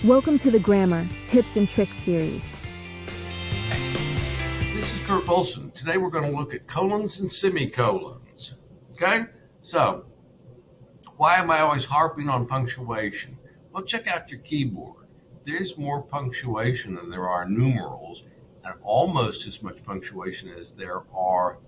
Welcome to the Grammar Tips and Tricks series. This is Kurt Olson. Today we're going to look at colons and semicolons. Okay? So, why am I always harping on punctuation? Well, check out your keyboard. There's more punctuation than there are numerals, and almost as much punctuation as there are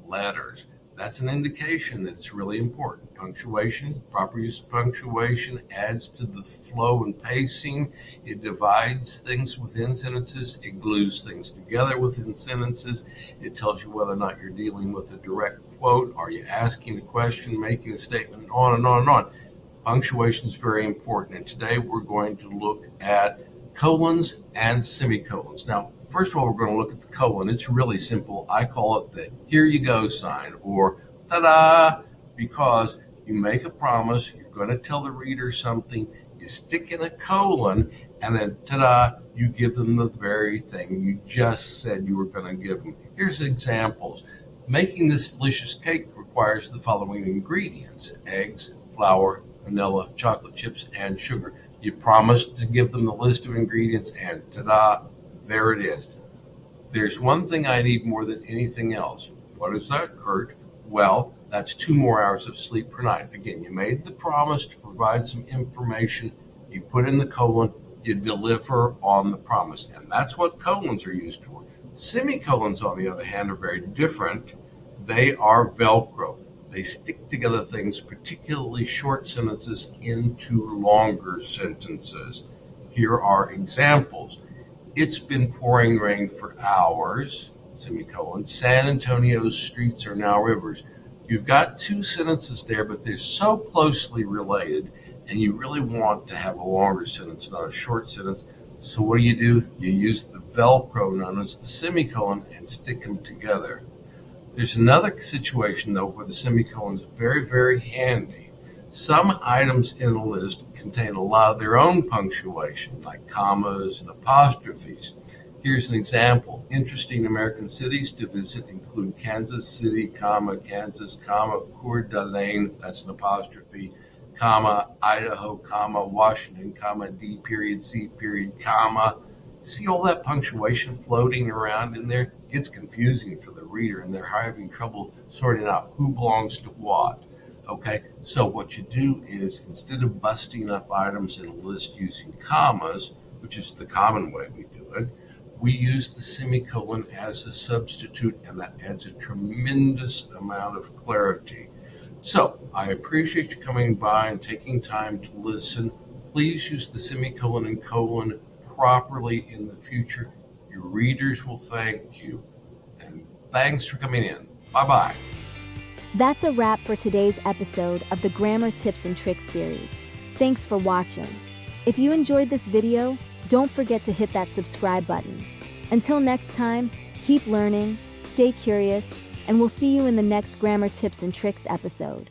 letters. That's an indication that it's really important. Punctuation, proper use of punctuation adds to the flow and pacing. It divides things within sentences. It glues things together within sentences. It tells you whether or not you're dealing with a direct quote. Are you asking a question, making a statement, and on and on and on. Punctuation is very important. And today we're going to look at colons and semicolons. Now, first of all, we're going to look at the colon. It's really simple. I call it the here you go sign, or ta-da, because you make a promise, you're going to tell the reader something, you stick in a colon, and then ta-da, you give them the very thing you just said you were going to give them. Here's examples. Making this delicious cake requires the following ingredients: eggs, flour, vanilla, chocolate chips, and sugar. You promised to give them the list of ingredients, and ta-da, there it is. There's one thing I need more than anything else. What is that, Kurt? Well, that's 2 more hours of sleep per night. Again, you made the promise to provide some information. You put in the colon, you deliver on the promise. And that's what colons are used for. Semicolons, on the other hand, are very different. They are Velcro. They stick together things, particularly short sentences, into longer sentences. Here are examples. It's been pouring rain for hours, semicolon. San Antonio's streets are now rivers. You've got 2 sentences there, but they're so closely related, and you really want to have a longer sentence, not a short sentence. So what do? You use the Velcro known as the semicolon and stick them together. There's another situation, though, where the semicolon is very, very handy. Some items in a list contain a lot of their own punctuation, like commas and apostrophes. Here's an example. Interesting American cities to visit include Kansas City, Kansas, Coeur d'Alene, that's an apostrophe, Idaho, Washington, D period, C period, See all that punctuation floating around in there? It gets confusing for the reader, and they're having trouble sorting out who belongs to what. Okay, so what you do is, instead of busting up items in a list using commas, which is the common way we do it, we use the semicolon as a substitute, and that adds a tremendous amount of clarity. So I appreciate you coming by and taking time to listen. Please use the semicolon and colon properly in the future. Your readers will thank you. And thanks for coming in. Bye-bye. That's a wrap for today's episode of the Grammar Tips and Tricks series. Thanks for watching. If you enjoyed this video, don't forget to hit that subscribe button. Until next time, keep learning, stay curious, and we'll see you in the next Grammar Tips and Tricks episode.